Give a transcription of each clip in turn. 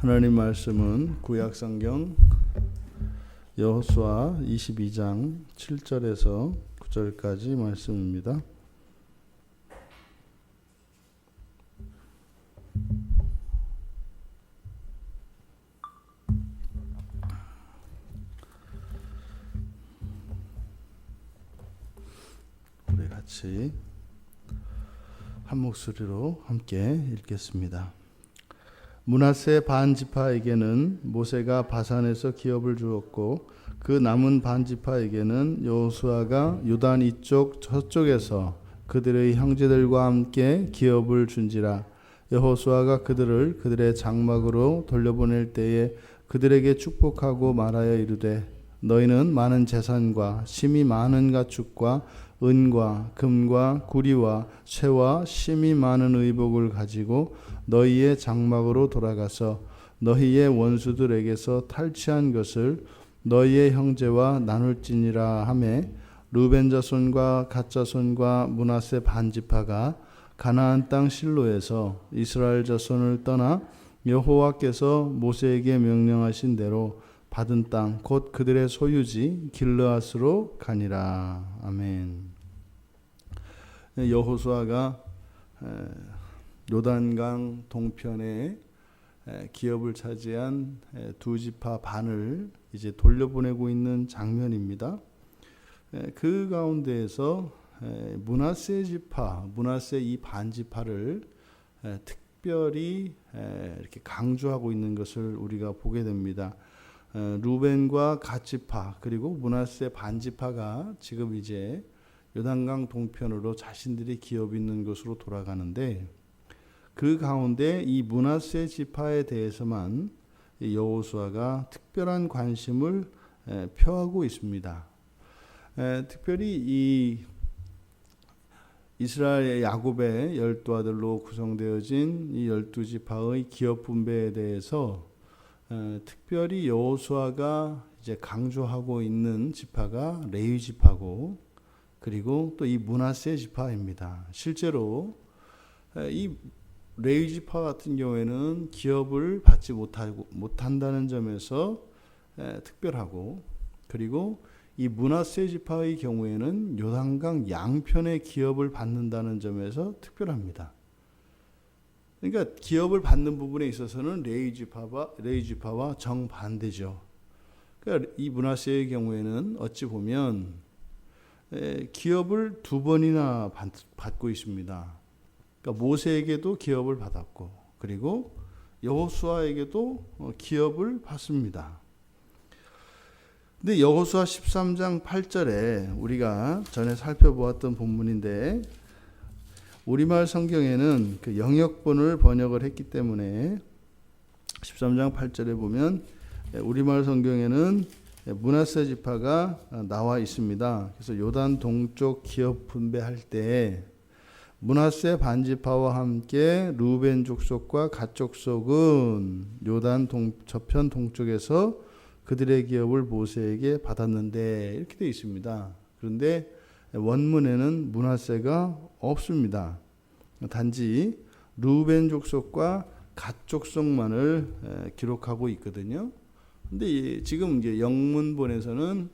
하나님 말씀은 구약성경 여호수아 22장 7절에서 9절까지 말씀입니다. 우리 같이 한 목소리로 함께 읽겠습니다. 므낫세 반 지파에게는 모세가 바산에서 기업을 주었고 그 남은 반 지파에게는 여호수아가 요단 이쪽 저쪽에서 그들의 형제들과 함께 기업을 준지라. 여호수아가 그들을 그들의 장막으로 돌려보낼 때에 그들에게 축복하고 말하여 이르되 너희는 많은 재산과 심이 많은 가축과 은과 금과 구리와 쇠와 심이 많은 의복을 가지고 너희의 장막으로 돌아가서 너희의 원수들에게서 탈취한 것을 너희의 형제와 나눌지니라 하매 르벤 자손과 갓 자손과 므낫세 반 지파가 가나안 땅 실로에서 이스라엘 자손을 떠나 여호와께서 모세에게 명령하신 대로 받은 땅 곧 그들의 소유지 길르앗으로 가니라. 아멘. 여호수아가 요단강 동편에 기업을 차지한 두 지파 반을 이제 돌려보내고 있는 장면입니다. 그 가운데에서 므낫세 지파, 므낫세 이 반 지파를 특별히 이렇게 강조하고 있는 것을 우리가 보게 됩니다. 루벤과 갓 지파 그리고 므낫세 반 지파가 지금 이제 요단강 동편으로 자신들이 기업이 있는 곳으로 돌아가는데 그 가운데 이 므낫세 지파에 대해서만 여호수아가 특별한 관심을 표하고 있습니다. 특별히 이 이스라엘 야곱의 12아들로 구성되어진 이 12지파의 기업 분배에 대해서 특별히 여호수아가 이제 강조하고 있는 지파가 레위 지파고 그리고 또 이 므낫세 지파입니다. 실제로 이 레위 지파 같은 경우에는 기업을 받지 못한다는 점에서 특별하고 그리고 이 므낫세 지파의 경우에는 요단강 양편의 기업을 받는다는 점에서 특별합니다. 그러니까 기업을 받는 부분에 있어서는 레위 지파와 정반대죠. 그러니까 이 므낫세의 경우에는 어찌 보면 기업을 두 번이나 받고 있습니다. 그러니까 모세에게도 기업을 받았고 그리고 여호수아에게도 기업을 받습니다. 근데 여호수아 13장 8절에 우리가 전에 살펴보았던 본문인데 우리말 성경에는 그 영역본을 번역을 했기 때문에 13장 8절에 보면 우리말 성경에는 므낫세 지파가 나와 있습니다. 그래서 요단 동쪽 기업 분배할 때 므낫세 반지파와 함께 루벤 족속과 갓 족속은 요단 저편 동쪽에서 그들의 기업을 모세에게 받았는데 이렇게 되어 있습니다. 그런데 원문에는 므낫세가 없습니다. 단지 루벤 족속과 갓 족속만을 기록하고 있거든요. 근데 지금 이제 영문본에서는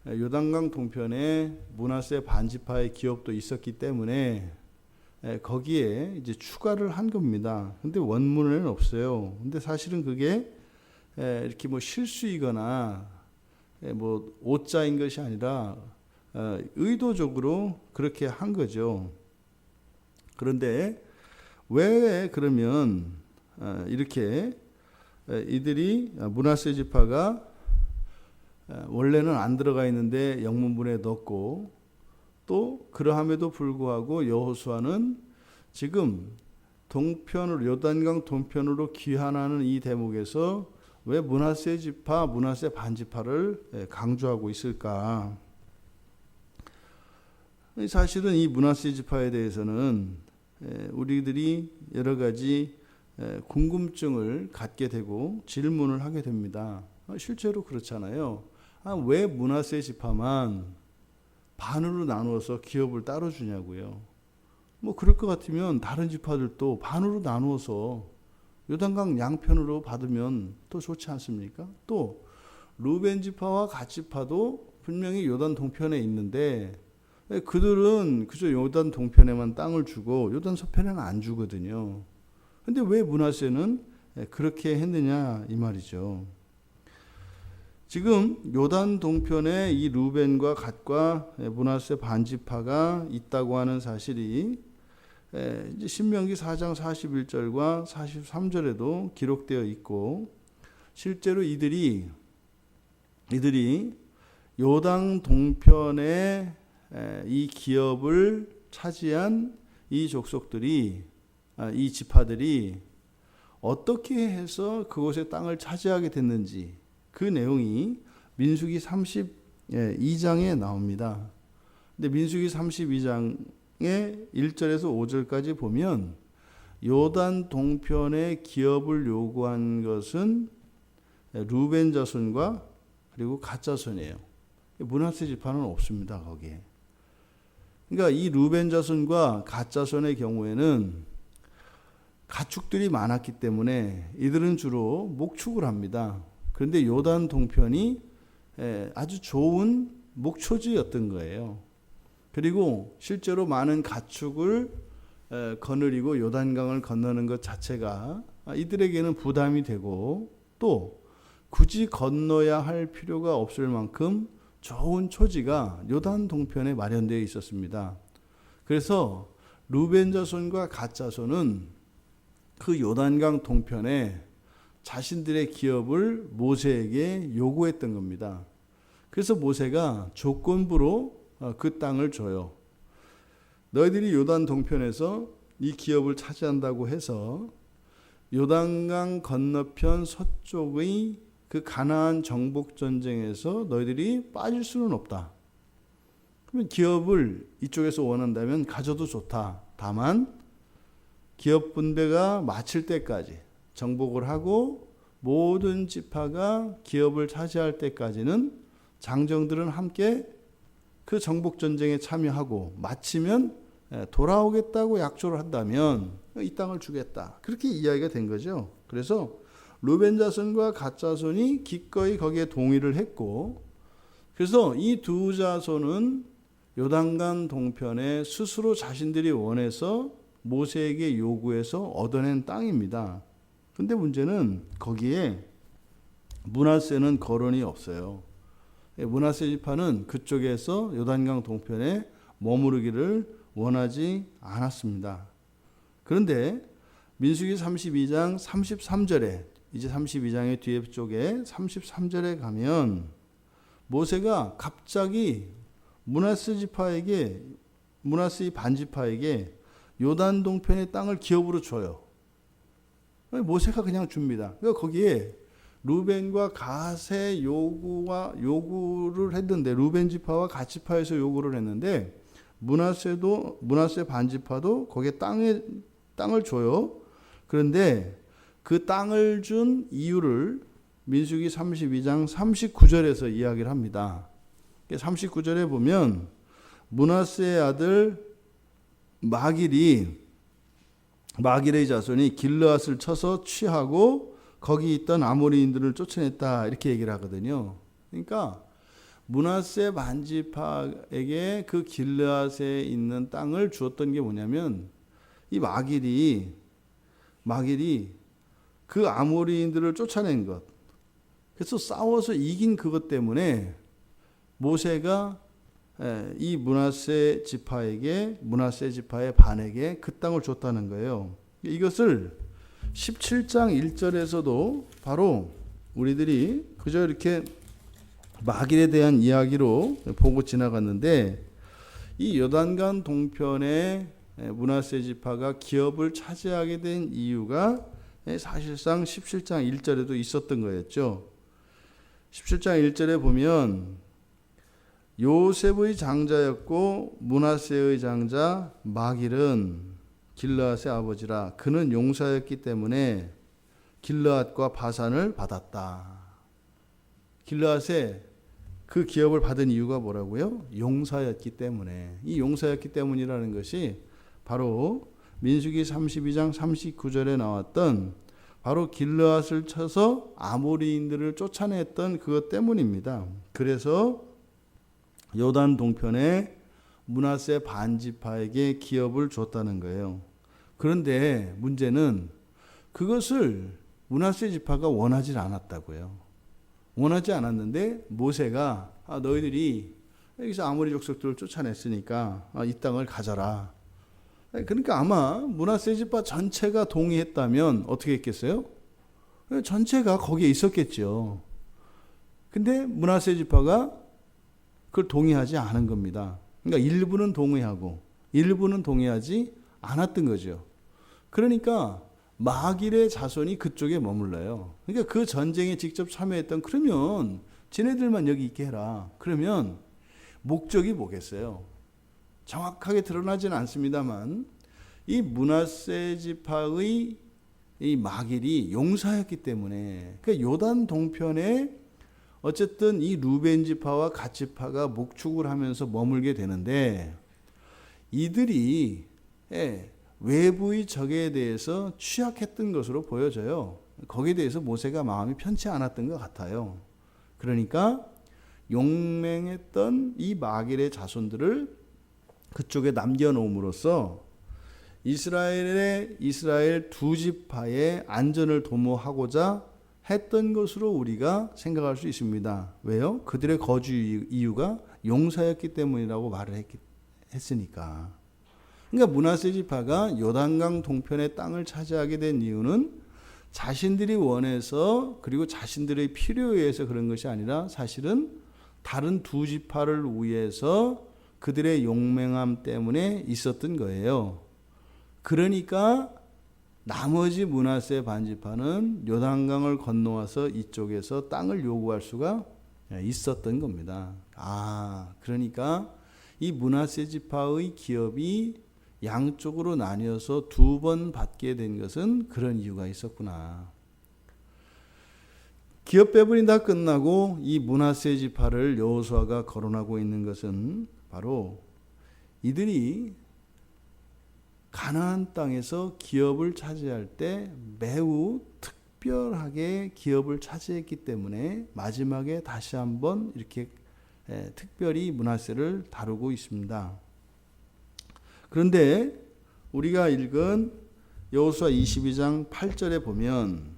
요단강 동편에 므낫세 반지파의 기업도 있었기 때문에 거기에 이제 추가를 한 겁니다. 근데 원문에는 없어요. 근데 사실은 그게 이렇게 뭐 실수이거나 뭐 오자인 것이 아니라 의도적으로 그렇게 한 거죠. 그런데 왜 그러면 이렇게 이들이 므낫세 지파가 원래는 안 들어가 있는데 영문본에 넣었고 또 그러함에도 불구하고 여호수아는 지금 동편으로 요단강 동편으로 귀환하는 이 대목에서 왜 므낫세 지파, 므낫세 반지파를 강조하고 있을까? 사실은 이 므낫세 지파에 대해서는 우리들이 여러 가지 궁금증을 갖게 되고 질문을 하게 됩니다. 실제로 그렇잖아요. 왜 므낫세 지파만 반으로 나누어서 기업을 따로 주냐고요. 뭐 그럴 것 같으면 다른 지파들도 반으로 나누어서 요단강 양편으로 받으면 또 좋지 않습니까? 또 루벤 지파와 갓 지파도 분명히 요단 동편에 있는데 그들은 그저 요단 동편에만 땅을 주고 요단 서편에는 안 주거든요. 근데 왜 므낫세는 그렇게 했느냐 이 말이죠. 지금 요단 동편에 이 루벤과 갓과 므낫세 반지파가 있다고 하는 사실이 이제 신명기 4장 41절과 43절에도 기록되어 있고, 실제로 이들이 요단 동편에 이 기업을 차지한 이 족속들이, 이 지파들이 어떻게 해서 그곳의 땅을 차지하게 됐는지 그 내용이 민수기 32장에 나옵니다. 근데 민수기 32장의 1절에서 5절까지 보면 요단 동편의 기업을 요구한 것은 루벤 자손과 그리고 갓 자손이에요. 므낫세 지파는 없습니다, 거기에. 그러니까 이 루벤 자손과 갓 자손의 경우에는 가축들이 많았기 때문에 이들은 주로 목축을 합니다. 그런데 요단 동편이 아주 좋은 목초지였던 거예요. 그리고 실제로 많은 가축을 거느리고 요단강을 건너는 것 자체가 이들에게는 부담이 되고, 또 굳이 건너야 할 필요가 없을 만큼 좋은 초지가 요단 동편에 마련되어 있었습니다. 그래서 루벤 자손과 갓 자손은 그 요단강 동편에 자신들의 기업을 모세에게 요구했던 겁니다. 그래서 모세가 조건부로 그 땅을 줘요. 너희들이 요단 동편에서 이 기업을 차지한다고 해서 요단강 건너편 서쪽의 그 가나안 정복 전쟁에서 너희들이 빠질 수는 없다. 그러면 기업을 이쪽에서 원한다면 가져도 좋다. 다만 기업 분배가 마칠 때까지, 정복을 하고 모든 지파가 기업을 차지할 때까지는 장정들은 함께 그 정복 전쟁에 참여하고 마치면 돌아오겠다고 약조를 한다면 이 땅을 주겠다. 그렇게 이야기가 된 거죠. 그래서 루벤 자손과 갓 자손이 기꺼이 거기에 동의를 했고, 그래서 이 두 자손은 요단강 동편에 스스로 자신들이 원해서 모세에게 요구해서 얻어낸 땅입니다. 근데 문제는 거기에 므낫세는 거론이 없어요. 므낫세 지파는 그쪽에서 요단강 동편에 머무르기를 원하지 않았습니다. 그런데 민수기 32장 33절에, 이제 32장의 뒤에 쪽에 33절에 가면 모세가 갑자기 므낫세 지파에게, 므낫세 반지파에게 요단 동편의 땅을 기업으로 줘요. 모세가 그냥 줍니다. 그러니까 거기에 루벤과 갓의 요구를 했는데, 루벤 지파와 갓 지파에서 요구를 했는데, 므낫세 반지파도 거기에 땅을 줘요. 그런데 그 땅을 준 이유를 민수기 32장 39절에서 이야기를 합니다. 39절에 보면 므낫세의 아들 마길의 자손이 길르앗을 쳐서 취하고 거기 있던 아모리인들을 쫓아냈다, 이렇게 얘기를 하거든요. 그러니까 므낫세 반지파에게 그 길르앗에 있는 땅을 주었던 게 뭐냐면, 이 마길이 그 아모리인들을 쫓아낸 것, 그래서 싸워서 이긴 그것 때문에 모세가 이 므낫세 지파의 반에게 그 땅을 줬다는 거예요. 이것을 17장 1절에서도 바로 우리들이 그저 이렇게 마길에 대한 이야기로 보고 지나갔는데, 이 요단강 동편에 므낫세 지파가 기업을 차지하게 된 이유가 사실상 17장 1절에도 있었던 거였죠. 17장 1절에 보면 요셉의 장자였고 므낫세의 장자 마길은 길르앗의 아버지라. 그는 용사였기 때문에 길르앗과 바산을 받았다. 길르앗의 그 기업을 받은 이유가 뭐라고요? 용사였기 때문에. 이 용사였기 때문이라는 것이 바로 민수기 32장 39절에 나왔던 바로 길르앗을 쳐서 아모리인들을 쫓아냈던 그것 때문입니다. 그래서 요단 동편에 므낫세 반지파에게 기업을 줬다는 거예요. 그런데 문제는 그것을 므낫세 지파가 원하지 않았다고요. 원하지 않았는데 모세가 너희들이 여기서 아모리 족속들을 쫓아냈으니까 이 땅을 가져라. 그러니까 아마 므낫세 지파 전체가 동의했다면 어떻게 했겠어요? 전체가 거기에 있었겠죠. 근데 므낫세 지파가 그걸 동의하지 않은 겁니다. 그러니까 일부는 동의하고 일부는 동의하지 않았던 거죠. 그러니까 마길의 자손이 그쪽에 머물러요. 그러니까 그 전쟁에 직접 참여했던, 그러면 지네들만 여기 있게 해라. 그러면 목적이 뭐겠어요? 정확하게 드러나지는 않습니다만 이 므낫세 지파의 이 마길이 용사였기 때문에, 그러니까 요단 동편에 어쨌든 이 루벤 지파와 갓 지파가 목축을 하면서 머물게 되는데, 이들이 외부의 적에 대해서 취약했던 것으로 보여져요. 거기에 대해서 모세가 마음이 편치 않았던 것 같아요. 그러니까 용맹했던 이 마길의 자손들을 그쪽에 남겨놓음으로써 이스라엘 두 지파의 안전을 도모하고자 했던 것으로 우리가 생각할 수 있습니다. 왜요? 그들의 거주 이유가 용사였기 때문이라고 말을 했으니까. 그러니까 므낫세 지파가 요단강 동편의 땅을 차지하게 된 이유는 자신들이 원해서, 그리고 자신들의 필요에 의해서 그런 것이 아니라 사실은 다른 두 지파를 위해서 그들의 용맹함 때문에 있었던 거예요. 그러니까 나머지 므낫세 반지파는 요단강을 건너와서 이쪽에서 땅을 요구할 수가 있었던 겁니다. 그러니까 이 므낫세 지파의 기업이 양쪽으로 나뉘어서 두 번 받게 된 것은 그런 이유가 있었구나. 기업 배분이 다 끝나고 이 므낫세 지파를 여호수아가 거론하고 있는 것은 바로 이들이 가나안 땅에서 기업을 차지할 때 매우 특별하게 기업을 차지했기 때문에 마지막에 다시 한번 이렇게 특별히 므낫세를 다루고 있습니다. 그런데 우리가 읽은 여호수아 22장 8절에 보면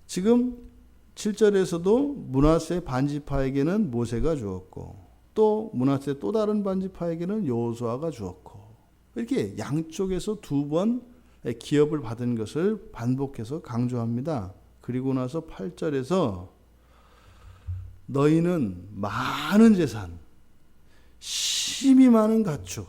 지금 7절에서도 므낫세 반지파에게는 모세가 주었고, 또 므낫세 또 다른 반지파에게는 여호수아가 주었고, 이렇게 양쪽에서 두 번 기업을 받은 것을 반복해서 강조합니다. 그리고 나서 8절에서 너희는 많은 재산, 심히 많은 가축,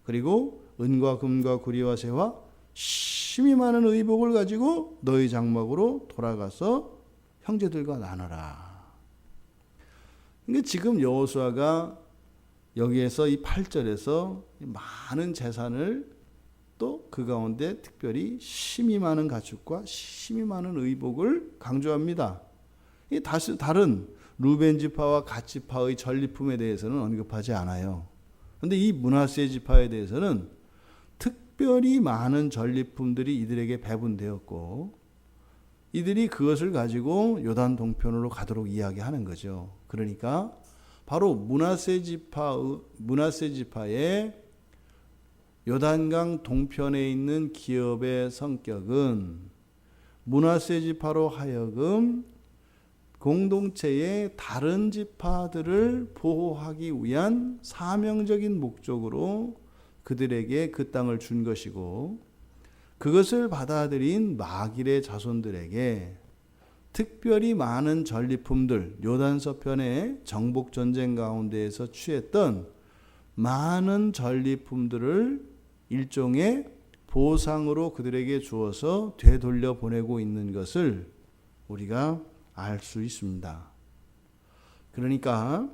그리고 은과 금과 구리와 새와 심히 많은 의복을 가지고 너희 장막으로 돌아가서 형제들과 나눠라. 그러니까 지금 여호수아가 여기에서 이 8절에서 많은 재산을, 또 그 가운데 특별히 심히 많은 가축과 심히 많은 의복을 강조합니다. 이 다른 루벤 지파와 갓 지파의 전리품에 대해서는 언급하지 않아요. 그런데 이 므낫세 지파에 대해서는 특별히 많은 전리품들이 이들에게 배분되었고, 이들이 그것을 가지고 요단 동편으로 가도록 이야기하는 거죠. 그러니까 바로 므낫세 지파의 요단강 동편에 있는 기업의 성격은 므낫세 지파로 하여금 공동체의 다른 지파들을 보호하기 위한 사명적인 목적으로 그들에게 그 땅을 준 것이고, 그것을 받아들인 마길의 자손들에게 특별히 많은 전리품들, 요단 서편의 정복 전쟁 가운데에서 취했던 많은 전리품들을 일종의 보상으로 그들에게 주어서 되돌려 보내고 있는 것을 우리가 알 수 있습니다. 그러니까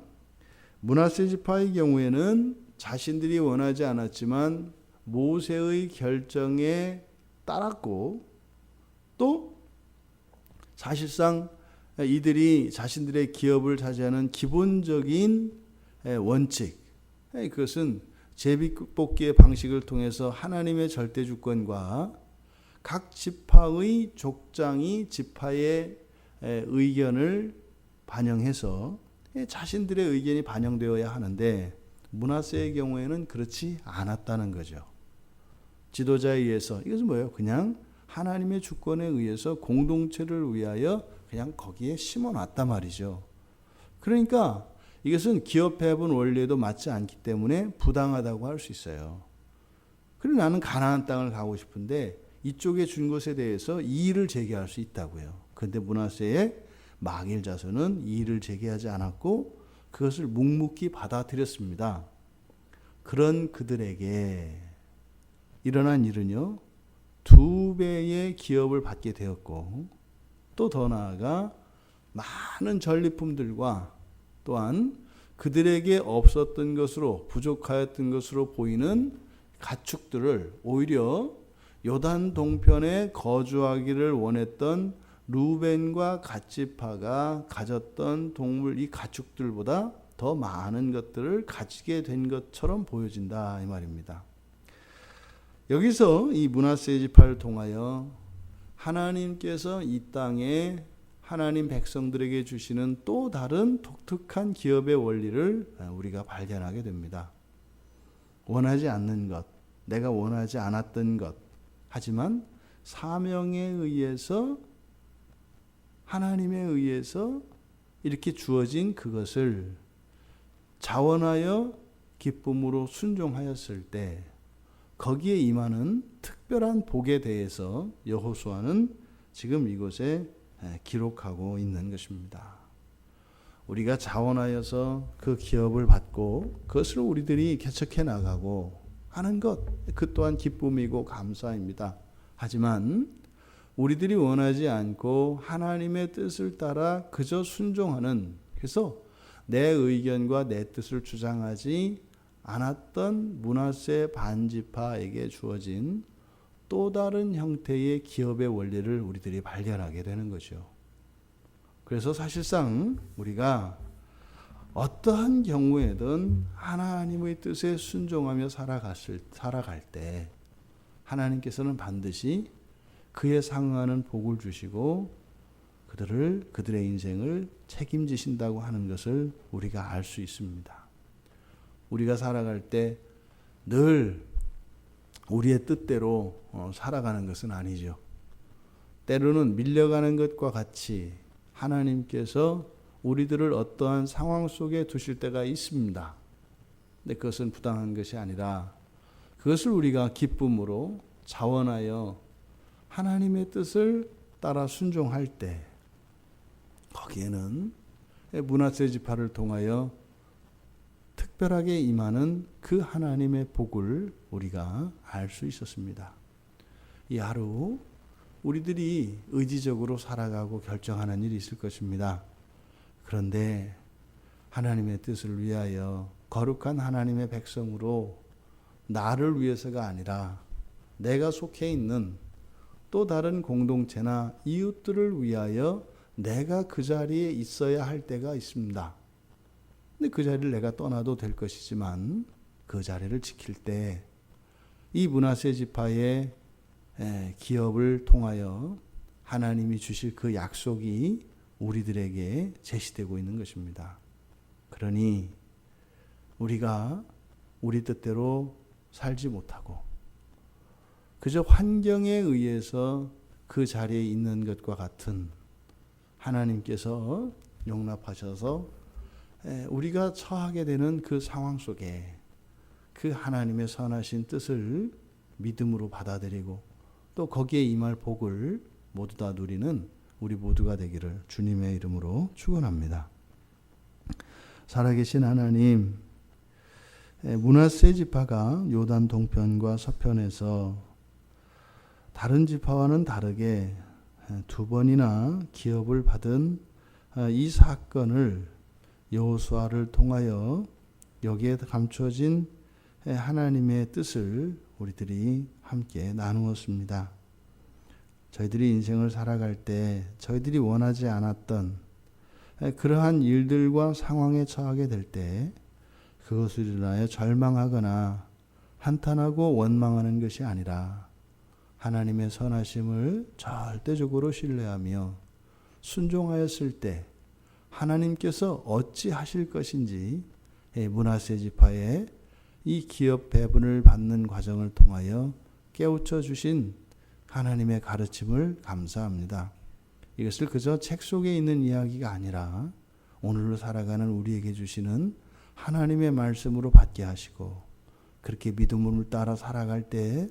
므낫세 지파의 경우에는 자신들이 원하지 않았지만 모세의 결정에 따랐고, 또 사실상 이들이 자신들의 기업을 차지하는 기본적인 원칙, 그것은 제비뽑기의 방식을 통해서 하나님의 절대 주권과 각 지파의 족장이 지파의 의견을 반영해서 자신들의 의견이 반영되어야 하는데 므낫세의 경우에는 그렇지 않았다는 거죠. 지도자에 의해서, 이것은 뭐예요? 그냥 하나님의 주권에 의해서 공동체를 위하여 그냥 거기에 심어놨단 말이죠. 그러니까 이것은 기업회분 원리에도 맞지 않기 때문에 부당하다고 할 수 있어요. 그리고 나는 가나안 땅을 가고 싶은데 이쪽에 준 것에 대해서 이의를 제기할 수 있다고요. 그런데 므낫세의 마길 자손은 이의를 제기하지 않았고 그것을 묵묵히 받아들였습니다. 그런 그들에게 일어난 일은요, 2배의 기업을 받게 되었고 또 더 나아가 많은 전리품들과 또한 그들에게 없었던 것으로 부족하였던 것으로 보이는 가축들을 오히려 요단 동편에 거주하기를 원했던 루벤과 갓지파가 가졌던 동물 이 가축들보다 더 많은 것들을 가지게 된 것처럼 보여진다 이 말입니다. 여기서 이 므낫세 지파를 통하여 하나님께서 이 땅에 하나님 백성들에게 주시는 또 다른 독특한 기업의 원리를 우리가 발견하게 됩니다. 원하지 않는 것, 내가 원하지 않았던 것, 하지만 사명에 의해서 하나님에 의해서 이렇게 주어진 그것을 자원하여 기쁨으로 순종하였을 때 거기에 임하는 특별한 복에 대해서 여호수아는 지금 이곳에 기록하고 있는 것입니다. 우리가 자원하여서 그 기업을 받고 그것을 우리들이 개척해 나가고 하는 것, 그 또한 기쁨이고 감사입니다. 하지만 우리들이 원하지 않고 하나님의 뜻을 따라 그저 순종하는, 그래서 내 의견과 내 뜻을 주장하지 않았던 므낫세 반지파에게 주어진 또 다른 형태의 기업의 원리를 우리들이 발견하게 되는 거죠. 그래서 사실상 우리가 어떠한 경우에든 하나님의 뜻에 순종하며 살아갈 때 하나님께서는 반드시 그에 상응하는 복을 주시고 그들의 인생을 책임지신다고 하는 것을 우리가 알 수 있습니다. 우리가 살아갈 때 늘 우리의 뜻대로 살아가는 것은 아니죠. 때로는 밀려가는 것과 같이 하나님께서 우리들을 어떠한 상황 속에 두실 때가 있습니다. 근데 그것은 부당한 것이 아니라 그것을 우리가 기쁨으로 자원하여 하나님의 뜻을 따라 순종할 때 거기에는 므낫세 지파를 통하여 특별하게 임하는 그 하나님의 복을 우리가 알 수 있었습니다. 이 하루 우리들이 의지적으로 살아가고 결정하는 일이 있을 것입니다. 그런데 하나님의 뜻을 위하여 거룩한 하나님의 백성으로 나를 위해서가 아니라 내가 속해 있는 또 다른 공동체나 이웃들을 위하여 내가 그 자리에 있어야 할 때가 있습니다. 근데 그 자리를 내가 떠나도 될 것이지만 그 자리를 지킬 때 이 므낫세 지파의 기업을 통하여 하나님이 주실 그 약속이 우리들에게 제시되고 있는 것입니다. 그러니 우리가 우리 뜻대로 살지 못하고 그저 환경에 의해서 그 자리에 있는 것과 같은 하나님께서 용납하셔서 우리가 처하게 되는 그 상황 속에 그 하나님의 선하신 뜻을 믿음으로 받아들이고 또 거기에 임할 복을 모두 다 누리는 우리 모두가 되기를 주님의 이름으로 축원합니다. 살아계신 하나님, 므낫세 지파가 요단 동편과 서편에서 다른 지파와는 다르게 2번이나 기업을 받은 이 사건을 여호수아를 통하여 여기에 감춰진 하나님의 뜻을 우리들이 함께 나누었습니다. 저희들이 인생을 살아갈 때 저희들이 원하지 않았던 그러한 일들과 상황에 처하게 될 때 그것을 인하여 절망하거나 한탄하고 원망하는 것이 아니라 하나님의 선하심을 절대적으로 신뢰하며 순종하였을 때 하나님께서 어찌 하실 것인지 므낫세 지파의 이 기업 배분을 받는 과정을 통하여 깨우쳐 주신 하나님의 가르침을 감사합니다. 이것을 그저 책 속에 있는 이야기가 아니라 오늘로 살아가는 우리에게 주시는 하나님의 말씀으로 받게 하시고 그렇게 믿음을 따라 살아갈 때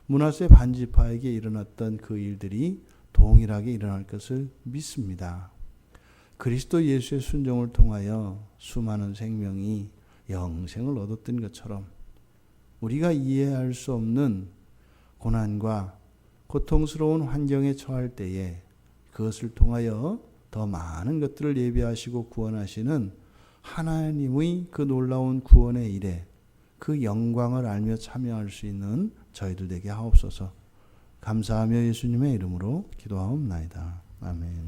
므낫세 반지파에게 일어났던 그 일들이 동일하게 일어날 것을 믿습니다. 그리스도 예수의 순종을 통하여 수많은 생명이 영생을 얻었던 것처럼 우리가 이해할 수 없는 고난과 고통스러운 환경에 처할 때에 그것을 통하여 더 많은 것들을 예비하시고 구원하시는 하나님의 그 놀라운 구원의 일에 그 영광을 알며 참여할 수 있는 저희들 되게 하옵소서. 감사하며 예수님의 이름으로 기도하옵나이다. 아멘.